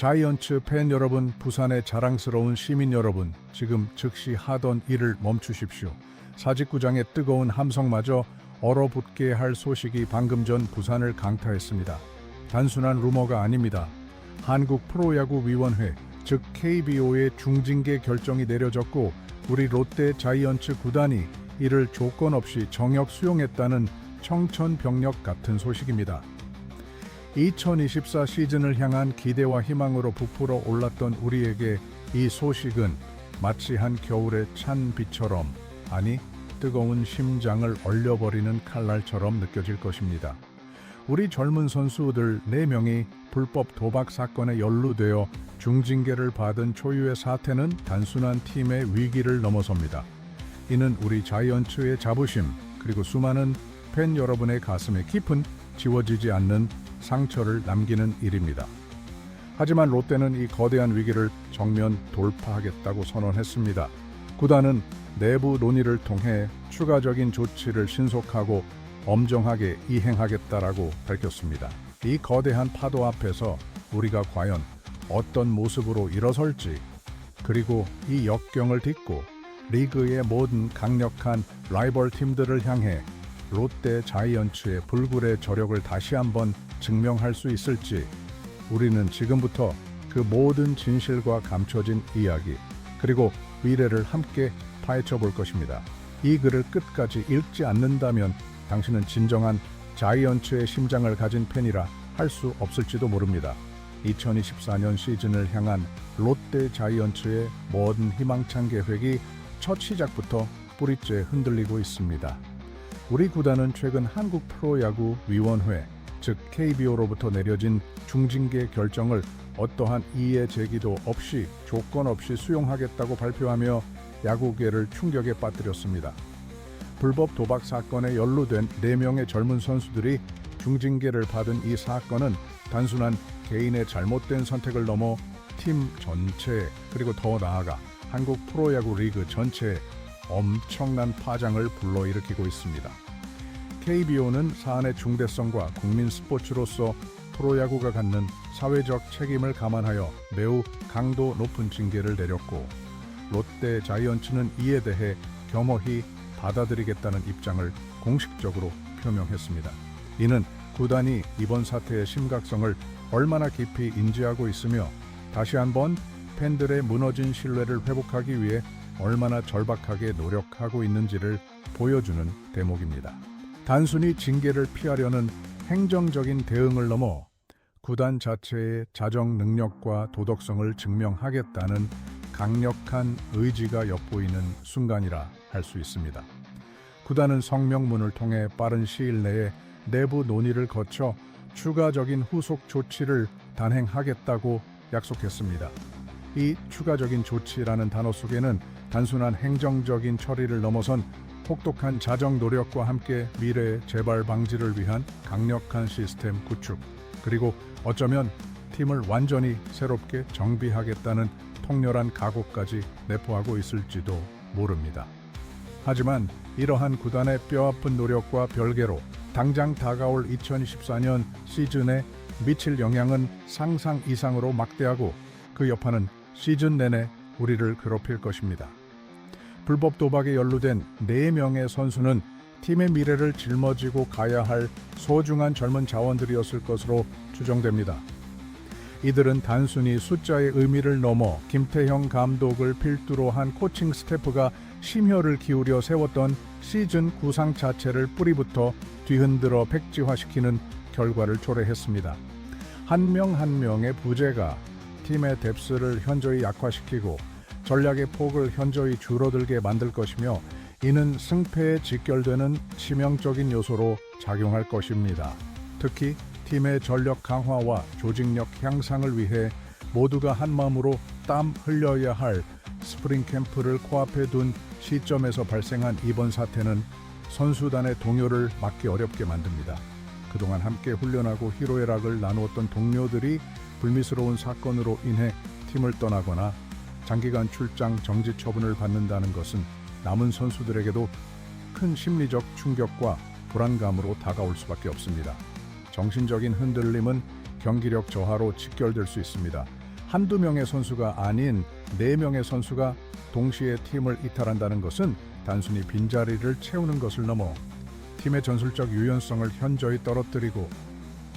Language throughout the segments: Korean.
자이언츠 팬 여러분, 부산의 자랑스러운 시민 여러분, 지금 즉시 하던 일을 멈추십시오. 사직구장의 뜨거운 함성마저 얼어붙게 할 소식이 방금 전 부산을 강타했습니다. 단순한 루머가 아닙니다. 한국 프로야구위원회, 즉 KBO의 중징계 결정이 내려졌고 우리 롯데 자이언츠 구단이 이를 조건 없이 정역 수용했다는 청천벽력 같은 소식입니다. 2024 시즌을 향한 기대와 희망으로 부풀어 올랐던 우리에게 이 소식은 마치 한 겨울의 찬 비처럼, 아니 뜨거운 심장을 얼려버리는 칼날처럼 느껴질 것입니다. 우리 젊은 선수들 4명이 불법 도박 사건에 연루되어 중징계를 받은 초유의 사태는 단순한 팀의 위기를 넘어섭니다. 이는 우리 자이언츠의 자부심, 그리고 수많은 팬 여러분의 가슴에 깊은 지워지지 않는 상처를 남기는 일입니다. 하지만 롯데는 이 거대한 위기를 정면 돌파하겠다고 선언했습니다. 구단은 내부 논의를 통해 추가적인 조치를 신속하고 엄정하게 이행하겠다라고 밝혔습니다. 이 거대한 파도 앞에서 우리가 과연 어떤 모습으로 일어설지, 그리고 이 역경을 딛고 리그의 모든 강력한 라이벌 팀들을 향해 롯데 자이언츠의 불굴의 저력을 다시 한번 증명할 수 있을지, 우리는 지금부터 그 모든 진실과 감춰진 이야기, 그리고 미래를 함께 파헤쳐 볼 것입니다. 이 글을 끝까지 읽지 않는다면 당신은 진정한 자이언츠의 심장을 가진 팬이라 할 수 없을지도 모릅니다. 2024년 시즌을 향한 롯데 자이언츠의 모든 희망찬 계획이 첫 시작부터 뿌리째 흔들리고 있습니다. 우리 구단은 최근 한국 프로야구위원회, 즉 KBO로부터 내려진 중징계 결정을 어떠한 이의 제기도 없이 조건 없이 수용하겠다고 발표하며 야구계를 충격에 빠뜨렸습니다. 불법 도박 사건에 연루된 4명의 젊은 선수들이 중징계를 받은 이 사건은 단순한 개인의 잘못된 선택을 넘어 팀 전체, 그리고 더 나아가 한국 프로야구 리그 전체에 엄청난 파장을 불러일으키고 있습니다. KBO는 사안의 중대성과 국민 스포츠로서 프로야구가 갖는 사회적 책임을 감안하여 매우 강도 높은 징계를 내렸고, 롯데 자이언츠는 이에 대해 겸허히 받아들이겠다는 입장을 공식적으로 표명했습니다. 이는 구단이 이번 사태의 심각성을 얼마나 깊이 인지하고 있으며 다시 한번 팬들의 무너진 신뢰를 회복하기 위해 얼마나 절박하게 노력하고 있는지를 보여주는 대목입니다. 단순히 징계를 피하려는 행정적인 대응을 넘어 구단 자체의 자정 능력과 도덕성을 증명하겠다는 강력한 의지가 엿보이는 순간이라 할 수 있습니다. 구단은 성명문을 통해 빠른 시일 내에 내부 논의를 거쳐 추가적인 후속 조치를 단행하겠다고 약속했습니다. 이 추가적인 조치라는 단어 속에는 단순한 행정적인 처리를 넘어선 혹독한 자정 노력과 함께 미래의 재발 방지를 위한 강력한 시스템 구축, 그리고 어쩌면 팀을 완전히 새롭게 정비하겠다는 통렬한 각오까지 내포하고 있을지도 모릅니다. 하지만 이러한 구단의 뼈아픈 노력과 별개로 당장 다가올 2024년 시즌에 미칠 영향은 상상 이상으로 막대하고 그 여파는 시즌 내내 우리를 괴롭힐 것입니다. 불법 도박에 연루된 4명의 선수는 팀의 미래를 짊어지고 가야 할 소중한 젊은 자원들이었을 것으로 추정됩니다. 이들은 단순히 숫자의 의미를 넘어 김태형 감독을 필두로 한 코칭 스태프가 심혈을 기울여 세웠던 시즌 구상 자체를 뿌리부터 뒤흔들어 백지화시키는 결과를 초래했습니다. 한 명 한 명의 부재가 팀의 뎁스를 현저히 약화시키고 전략의 폭을 현저히 줄어들게 만들 것이며, 이는 승패에 직결되는 치명적인 요소로 작용할 것입니다. 특히 팀의 전력 강화와 조직력 향상을 위해 모두가 한마음으로 땀 흘려야 할 스프링 캠프를 코앞에 둔 시점에서 발생한 이번 사태는 선수단의 동요를 막기 어렵게 만듭니다. 그동안 함께 훈련하고 희로애락을 나누었던 동료들이 불미스러운 사건으로 인해 팀을 떠나거나 장기간 출장 정지 처분을 받는다는 것은 남은 선수들에게도 큰 심리적 충격과 불안감으로 다가올 수밖에 없습니다. 정신적인 흔들림은 경기력 저하로 직결될 수 있습니다. 한두 명의 선수가 아닌 4명의 선수가 동시에 팀을 이탈한다는 것은 단순히 빈자리를 채우는 것을 넘어 팀의 전술적 유연성을 현저히 떨어뜨리고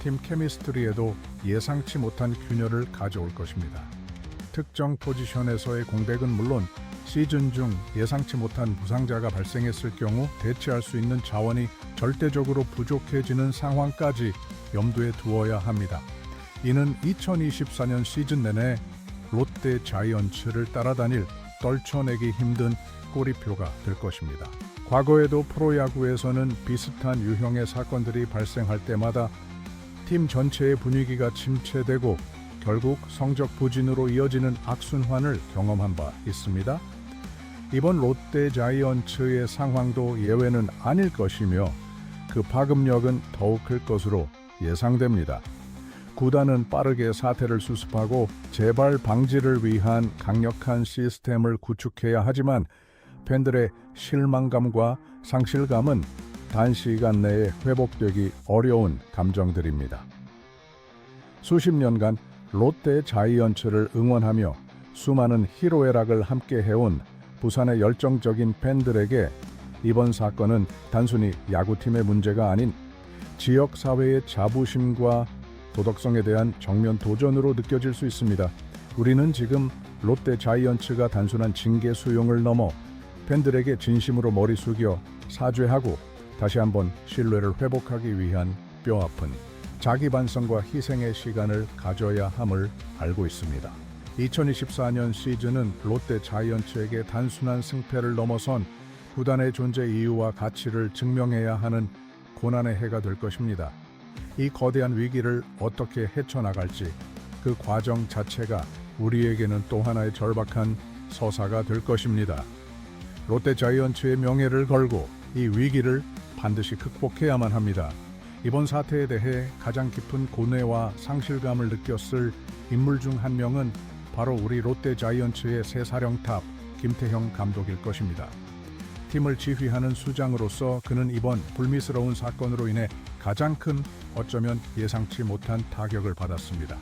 팀 케미스트리에도 예상치 못한 균열을 가져올 것입니다. 특정 포지션에서의 공백은 물론 시즌 중 예상치 못한 부상자가 발생했을 경우 대체할 수 있는 자원이 절대적으로 부족해지는 상황까지 염두에 두어야 합니다. 이는 2024년 시즌 내내 롯데 자이언츠를 따라다닐 떨쳐내기 힘든 꼬리표가 될 것입니다. 과거에도 프로야구에서는 비슷한 유형의 사건들이 발생할 때마다 팀 전체의 분위기가 침체되고 결국 성적 부진으로 이어지는 악순환을 경험한 바 있습니다. 이번 롯데 자이언츠의 상황도 예외는 아닐 것이며 그 파급력은 더욱 클 것으로 예상됩니다. 구단은 빠르게 사태를 수습하고 재발 방지를 위한 강력한 시스템을 구축해야 하지만 팬들의 실망감과 상실감은 단시간 내에 회복되기 어려운 감정들입니다. 수십 년간 롯데 자이언츠를 응원하며 수많은 희로애락을 함께 해온 부산의 열정적인 팬들에게 이번 사건은 단순히 야구팀의 문제가 아닌 지역사회의 자부심과 도덕성에 대한 정면 도전으로 느껴질 수 있습니다. 우리는 지금 롯데 자이언츠가 단순한 징계 수용을 넘어 팬들에게 진심으로 머리 숙여 사죄하고 다시 한번 신뢰를 회복하기 위한 뼈아픈 자기 반성과 희생의 시간을 가져야 함을 알고 있습니다. 2024년 시즌은 롯데 자이언츠에게 단순한 승패를 넘어선 구단의 존재 이유와 가치를 증명해야 하는 고난의 해가 될 것입니다. 이 거대한 위기를 어떻게 헤쳐나갈지 그 과정 자체가 우리에게는 또 하나의 절박한 서사가 될 것입니다. 롯데 자이언츠의 명예를 걸고 이 위기를 반드시 극복해야만 합니다. 이번 사태에 대해 가장 깊은 고뇌와 상실감을 느꼈을 인물 중 한 명은 바로 우리 롯데 자이언츠의 새 사령탑 김태형 감독일 것입니다. 팀을 지휘하는 수장으로서 그는 이번 불미스러운 사건으로 인해 가장 큰 어쩌면 예상치 못한 타격을 받았습니다.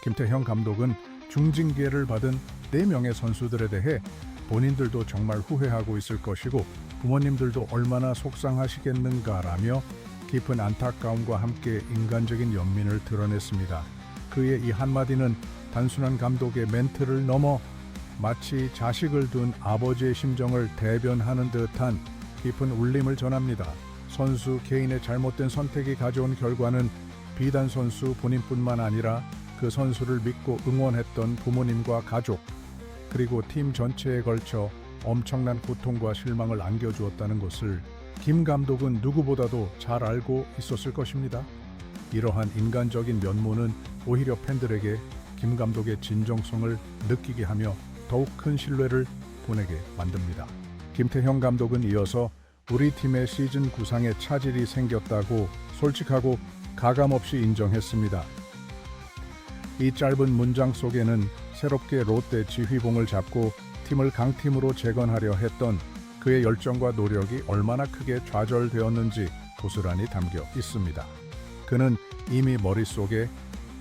김태형 감독은 중징계를 받은 4명의 선수들에 대해 본인들도 정말 후회하고 있을 것이고 부모님들도 얼마나 속상하시겠는가라며 깊은 안타까움과 함께 인간적인 연민을 드러냈습니다. 그의 이 한마디는 단순한 감독의 멘트를 넘어 마치 자식을 둔 아버지의 심정을 대변하는 듯한 깊은 울림을 전합니다. 선수 개인의 잘못된 선택이 가져온 결과는 비단 선수 본인뿐만 아니라 그 선수를 믿고 응원했던 부모님과 가족 그리고 팀 전체에 걸쳐 엄청난 고통과 실망을 안겨주었다는 것을 김 감독은 누구보다도 잘 알고 있었을 것입니다. 이러한 인간적인 면모는 오히려 팬들에게 김 감독의 진정성을 느끼게 하며 더욱 큰 신뢰를 보내게 만듭니다. 김태형 감독은 이어서 우리 팀의 시즌 구상에 차질이 생겼다고 솔직하고 가감없이 인정했습니다. 이 짧은 문장 속에는 새롭게 롯데 지휘봉을 잡고 팀을 강팀으로 재건하려 했던 그의 열정과 노력이 얼마나 크게 좌절되었는지 고스란히 담겨 있습니다. 그는 이미 머릿속에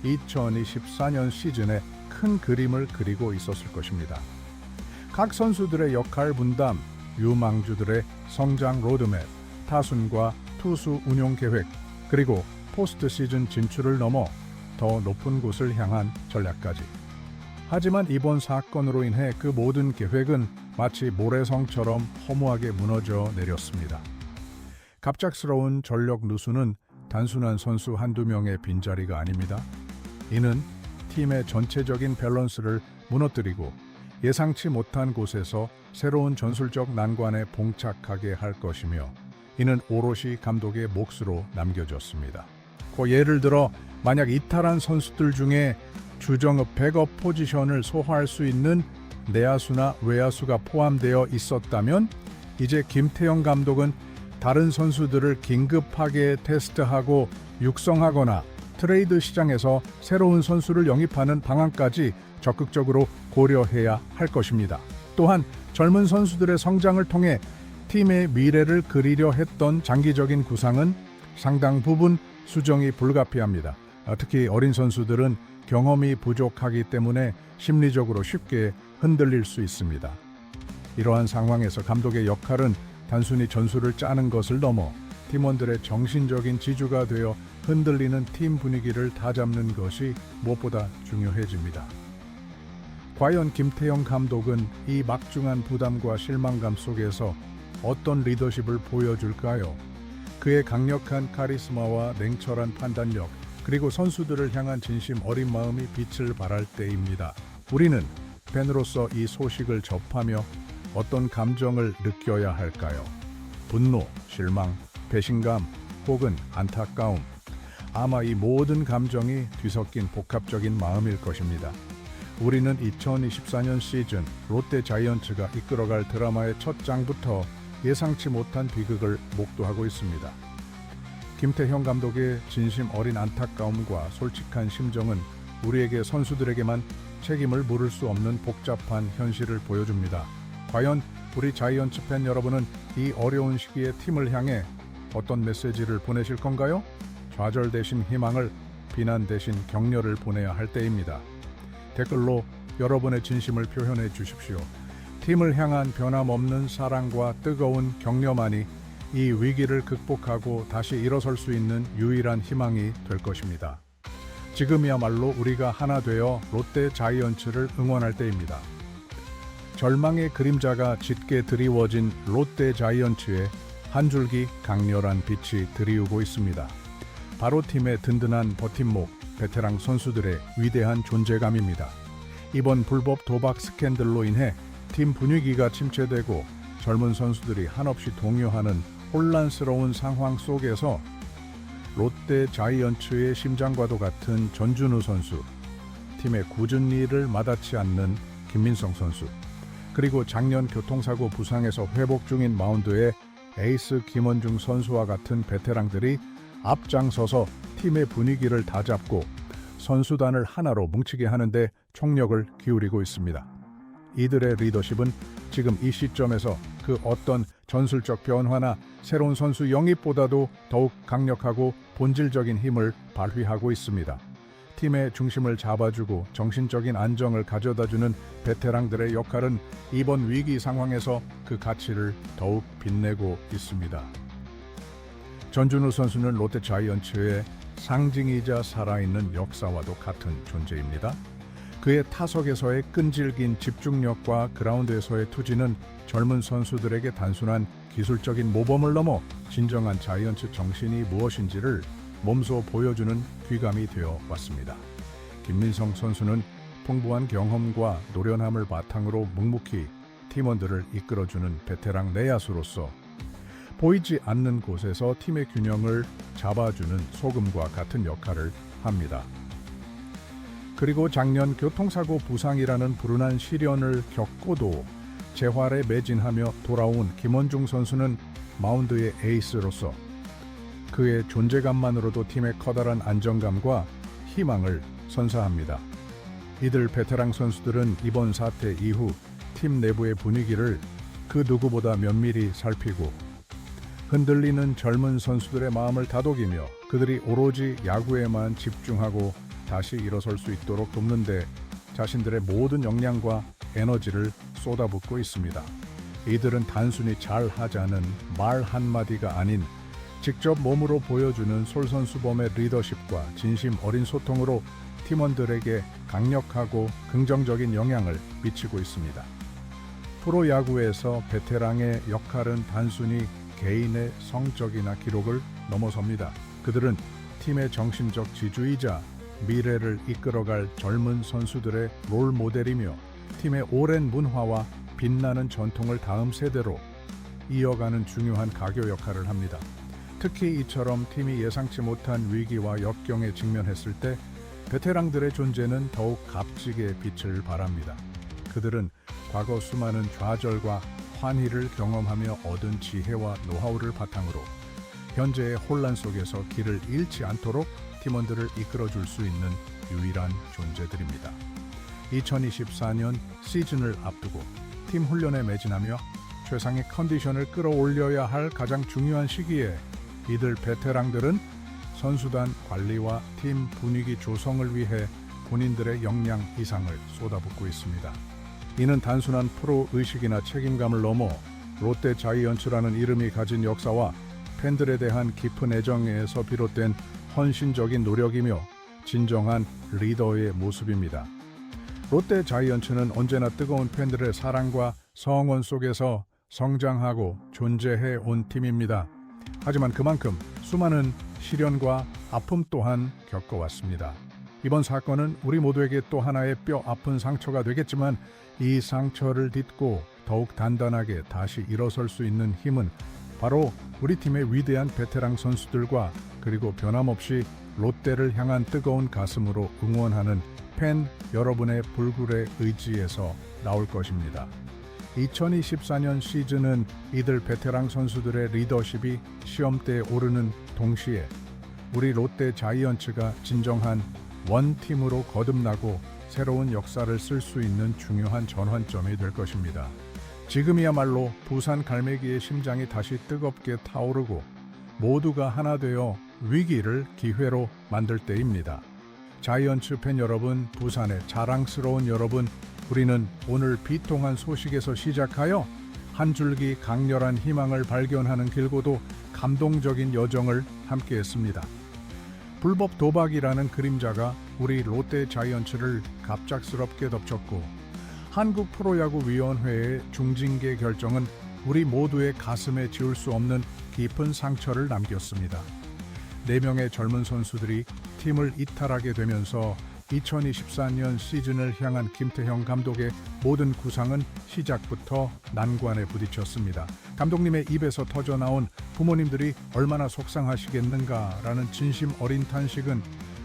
2024년 시즌에 큰 그림을 그리고 있었을 것입니다. 각 선수들의 역할 분담, 유망주들의 성장 로드맵, 타순과 투수 운용 계획, 그리고 포스트 시즌 진출을 넘어 더 높은 곳을 향한 전략까지. 하지만 이번 사건으로 인해 그 모든 계획은 마치 모래성처럼 허무하게 무너져 내렸습니다. 갑작스러운 전력 누수는 단순한 선수 한두 명의 빈자리가 아닙니다. 이는 팀의 전체적인 밸런스를 무너뜨리고 예상치 못한 곳에서 새로운 전술적 난관에 봉착하게 할 것이며 이는 오롯이 감독의 몫으로 남겨졌습니다. 예를 들어 만약 이탈한 선수들 중에 주정읍 백업 포지션을 소화할 수 있는 내야수나 외야수가 포함되어 있었다면 이제 김태형 감독은 다른 선수들을 긴급하게 테스트하고 육성하거나 트레이드 시장에서 새로운 선수를 영입하는 방안까지 적극적으로 고려해야 할 것입니다. 또한 젊은 선수들의 성장을 통해 팀의 미래를 그리려 했던 장기적인 구상은 상당 부분 수정이 불가피합니다. 특히 어린 선수들은 경험이 부족하기 때문에 심리적으로 쉽게 흔들릴 수 있습니다. 이러한 상황에서 감독의 역할은 단순히 전술을 짜는 것을 넘어 팀원들의 정신적인 지주가 되어 흔들리는 팀 분위기를 다잡는 것이 무엇보다 중요해집니다. 과연 김태형 감독은 이 막중한 부담과 실망감 속에서 어떤 리더십을 보여줄까요? 그의 강력한 카리스마와 냉철한 판단력, 그리고 선수들을 향한 진심 어린 마음이 빛을 발할 때입니다. 우리는 팬으로서 이 소식을 접하며 어떤 감정을 느껴야 할까요? 분노, 실망, 배신감, 혹은 안타까움. 아마 이 모든 감정이 뒤섞인 복합적인 마음일 것입니다. 우리는 2024년 시즌 롯데 자이언츠가 이끌어갈 드라마의 첫 장부터 예상치 못한 비극을 목도하고 있습니다. 김태형 감독의 진심 어린 안타까움과 솔직한 심정은 우리에게 선수들에게만 책임을 물을 수 없는 복잡한 현실을 보여줍니다. 과연 우리 자이언츠 팬 여러분은 이 어려운 시기에 팀을 향해 어떤 메시지를 보내실 건가요? 좌절 대신 희망을, 비난 대신 격려를 보내야 할 때입니다. 댓글로 여러분의 진심을 표현해 주십시오. 팀을 향한 변함없는 사랑과 뜨거운 격려만이 이 위기를 극복하고 다시 일어설 수 있는 유일한 희망이 될 것입니다. 지금이야말로 우리가 하나 되어 롯데 자이언츠를 응원할 때입니다. 절망의 그림자가 짙게 드리워진 롯데 자이언츠에 한 줄기 강렬한 빛이 드리우고 있습니다. 바로 팀의 든든한 버팀목, 베테랑 선수들의 위대한 존재감입니다. 이번 불법 도박 스캔들로 인해 팀 분위기가 침체되고 젊은 선수들이 한없이 동요하는 혼란스러운 상황 속에서 롯데 자이언츠의 심장과도 같은 전준우 선수, 팀의 굳은 일을 마다치 않는 김민성 선수, 그리고 작년 교통사고 부상에서 회복 중인 마운드의 에이스 김원중 선수와 같은 베테랑들이 앞장서서 팀의 분위기를 다잡고 선수단을 하나로 뭉치게 하는데 총력을 기울이고 있습니다. 이들의 리더십은 지금 이 시점에서 그 어떤 전술적 변화나 새로운 선수 영입보다도 더욱 강력하고 본질적인 힘을 발휘하고 있습니다. 팀의 중심을 잡아주고 정신적인 안정을 가져다주는 베테랑들의 역할은 이번 위기 상황에서 그 가치를 더욱 빛내고 있습니다. 전준우 선수는 롯데 자이언츠의 상징이자 살아있는 역사와도 같은 존재입니다. 그의 타석에서의 끈질긴 집중력과 그라운드에서의 투지는 젊은 선수들에게 단순한 기술적인 모범을 넘어 진정한 자이언츠 정신이 무엇인지를 몸소 보여주는 귀감이 되어 왔습니다. 김민성 선수는 풍부한 경험과 노련함을 바탕으로 묵묵히 팀원들을 이끌어주는 베테랑 내야수로서 보이지 않는 곳에서 팀의 균형을 잡아주는 소금과 같은 역할을 합니다. 그리고 작년 교통사고 부상이라는 불운한 시련을 겪고도 재활에 매진하며 돌아온 김원중 선수는 마운드의 에이스로서 그의 존재감만으로도 팀의 커다란 안정감과 희망을 선사합니다. 이들 베테랑 선수들은 이번 사태 이후 팀 내부의 분위기를 그 누구보다 면밀히 살피고 흔들리는 젊은 선수들의 마음을 다독이며 그들이 오로지 야구에만 집중하고 다시 일어설 수 있도록 돕는 데 자신들의 모든 역량과 에너지를 쏟아붓고 있습니다. 이들은 단순히 잘하자는 말 한마디가 아닌 직접 몸으로 보여주는 솔선수범의 리더십과 진심 어린 소통으로 팀원들에게 강력하고 긍정적인 영향을 미치고 있습니다. 프로야구에서 베테랑의 역할은 단순히 개인의 성적이나 기록을 넘어섭니다. 그들은 팀의 정신적 지주이자 미래를 이끌어갈 젊은 선수들의 롤 모델이며 팀의 오랜 문화와 빛나는 전통을 다음 세대로 이어가는 중요한 가교 역할을 합니다. 특히 이처럼 팀이 예상치 못한 위기와 역경에 직면했을 때 베테랑들의 존재는 더욱 값지게 빛을 발합니다. 그들은 과거 수많은 좌절과 환희를 경험하며 얻은 지혜와 노하우를 바탕으로 현재의 혼란 속에서 길을 잃지 않도록 팀원들을 이끌어줄 수 있는 유일한 존재들입니다. 2024년 시즌을 앞두고 팀 훈련에 매진하며 최상의 컨디션을 끌어올려야 할 가장 중요한 시기에 이들 베테랑들은 선수단 관리와 팀 분위기 조성을 위해 본인들의 역량 이상을 쏟아붓고 있습니다. 이는 단순한 프로 의식이나 책임감을 넘어 롯데 자이언츠라는 이름이 가진 역사와 팬들에 대한 깊은 애정에서 비롯된 헌신적인 노력이며 진정한 리더의 모습입니다. 롯데 자이언츠는 언제나 뜨거운 팬들의 사랑과 성원 속에서 성장하고 존재해 온 팀입니다. 하지만 그만큼 수많은 시련과 아픔 또한 겪어왔습니다. 이번 사건은 우리 모두에게 또 하나의 뼈 아픈 상처가 되겠지만 이 상처를 딛고 더욱 단단하게 다시 일어설 수 있는 힘은 바로 우리 팀의 위대한 베테랑 선수들과 그리고 변함없이 롯데를 향한 뜨거운 가슴으로 응원하는 팬 여러분의 불굴의 의지에서 나올 것입니다. 2024년 시즌은 이들 베테랑 선수들의 리더십이 시험대에 오르는 동시에 우리 롯데 자이언츠가 진정한 원팀으로 거듭나고 새로운 역사를 쓸 수 있는 중요한 전환점이 될 것입니다. 지금이야말로 부산 갈매기의 심장이 다시 뜨겁게 타오르고 모두가 하나 되어 위기를 기회로 만들 때입니다. 자이언츠 팬 여러분, 부산의 자랑스러운 여러분, 우리는 오늘 비통한 소식에서 시작하여 한 줄기 강렬한 희망을 발견하는 길고도 감동적인 여정을 함께했습니다. 불법 도박이라는 그림자가 우리 롯데 자이언츠를 갑작스럽게 덮쳤고 한국 프로야구위원회의 중징계 결정은 우리 모두의 가슴에 지울 수 없는 깊은 상처를 남겼습니다. 4명의 젊은 선수들이 팀을 이탈하게 되면서 2024년 시즌을 향한 김태형 감독의 모든 구상은 시작부터 난관에 부딪혔습니다. 감독님의 입에서 터져나온 부모님들이 얼마나 속상하시겠는가라는 진심 어린 탄식은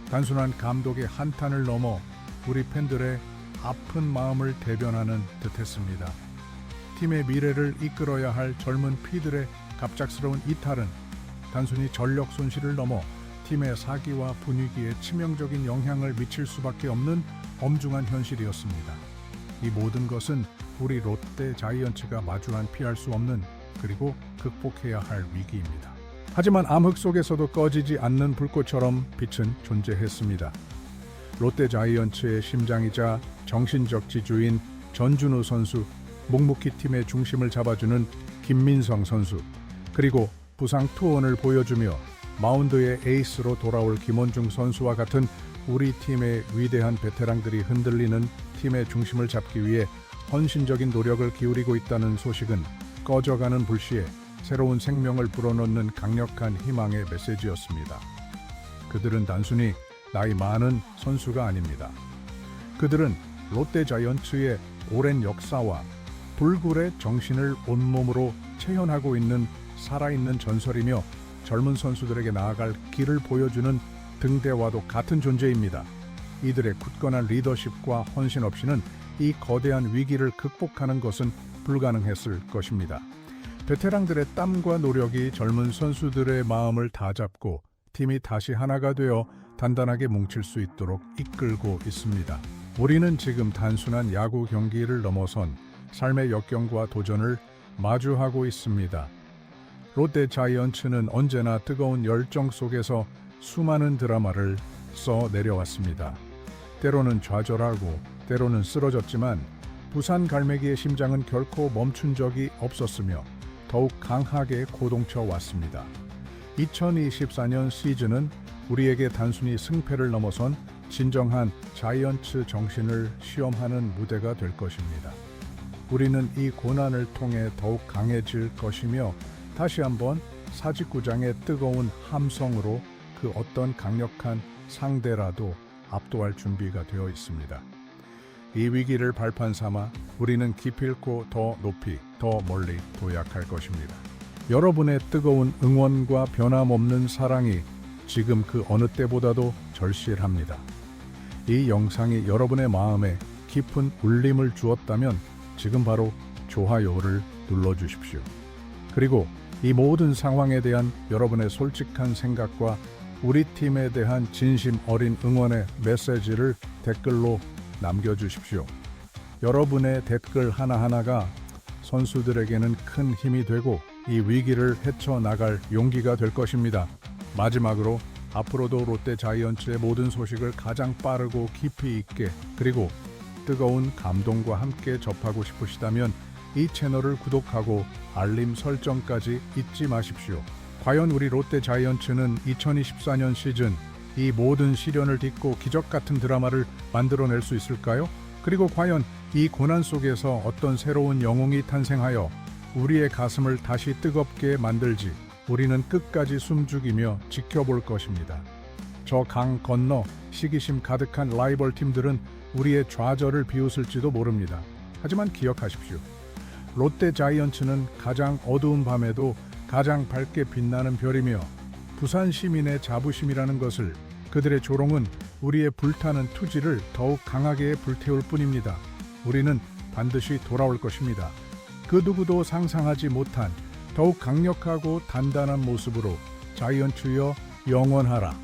단순한 감독의 한탄을 넘어 우리 팬들의 아픈 마음을 대변하는 듯했습니다. 팀의 미래를 이끌어야 할 젊은 피들의 갑작스러운 이탈은 단순히 전력 손실을 넘어 팀의 사기와 분위기에 치명적인 영향을 미칠 수밖에 없는 엄중한 현실이었습니다. 이 모든 것은 우리 롯데 자이언츠가 마주한 피할 수 없는 그리고 극복해야 할 위기입니다. 하지만 암흑 속에서도 꺼지지 않는 불꽃처럼 빛은 존재했습니다. 롯데 자이언츠의 심장이자 정신적 지주인 전준우 선수, 묵묵히 팀의 중심을 잡아주는 김민성 선수, 그리고 부상 투혼을 보여주며 마운드의 에이스로 돌아올 김원중 선수와 같은 우리 팀의 위대한 베테랑들이 흔들리는 팀의 중심을 잡기 위해 헌신적인 노력을 기울이고 있다는 소식은 꺼져가는 불씨에 새로운 생명을 불어넣는 강력한 희망의 메시지였습니다. 그들은 단순히 나이 많은 선수가 아닙니다. 그들은 롯데 자이언츠의 오랜 역사와 불굴의 정신을 온몸으로 체현하고 있는 살아있는 전설이며 젊은 선수들에게 나아갈 길을 보여주는 등대와도 같은 존재입니다. 이들의 굳건한 리더십과 헌신 없이는 이 거대한 위기를 극복하는 것은 불가능했을 것입니다. 베테랑들의 땀과 노력이 젊은 선수들의 마음을 다잡고 팀이 다시 하나가 되어 단단하게 뭉칠 수 있도록 이끌고 있습니다. 우리는 지금 단순한 야구 경기를 넘어선 삶의 역경과 도전을 마주하고 있습니다. 롯데 자이언츠는 언제나 뜨거운 열정 속에서 수많은 드라마를 써 내려왔습니다. 때로는 좌절하고 때로는 쓰러졌지만 부산 갈매기의 심장은 결코 멈춘 적이 없었으며 더욱 강하게 고동쳐 왔습니다. 2024년 시즌은 우리에게 단순히 승패를 넘어선 진정한 자이언츠 정신을 시험하는 무대가 될 것입니다. 우리는 이 고난을 통해 더욱 강해질 것이며 다시 한번 사직구장의 뜨거운 함성으로 그 어떤 강력한 상대라도 압도할 준비가 되어 있습니다. 이 위기를 발판 삼아 우리는 기필코 더 높이, 더 멀리 도약할 것입니다. 여러분의 뜨거운 응원과 변함없는 사랑이 지금 그 어느 때보다도 절실합니다. 이 영상이 여러분의 마음에 깊은 울림을 주었다면 지금 바로 좋아요를 눌러주십시오. 그리고 이 모든 상황에 대한 여러분의 솔직한 생각과 우리 팀에 대한 진심 어린 응원의 메시지를 댓글로 남겨주십시오. 여러분의 댓글 하나하나가 선수들에게는 큰 힘이 되고 이 위기를 헤쳐나갈 용기가 될 것입니다. 마지막으로 앞으로도 롯데 자이언츠의 모든 소식을 가장 빠르고 깊이 있게 그리고 뜨거운 감동과 함께 접하고 싶으시다면 이 채널을 구독하고 알림 설정까지 잊지 마십시오. 과연 우리 롯데 자이언츠는 2024년 시즌 이 모든 시련을 딛고 기적 같은 드라마를 만들어낼 수 있을까요? 그리고 과연 이 고난 속에서 어떤 새로운 영웅이 탄생하여 우리의 가슴을 다시 뜨겁게 만들지 우리는 끝까지 숨죽이며 지켜볼 것입니다. 저 강 건너 시기심 가득한 라이벌 팀들은 우리의 좌절을 비웃을지도 모릅니다. 하지만 기억하십시오. 롯데 자이언츠는 가장 어두운 밤에도 가장 밝게 빛나는 별이며 부산 시민의 자부심이라는 것을 그들의 조롱은 우리의 불타는 투지를 더욱 강하게 불태울 뿐입니다. 우리는 반드시 돌아올 것입니다. 그 누구도 상상하지 못한 더욱 강력하고 단단한 모습으로 자이언츠여 영원하라.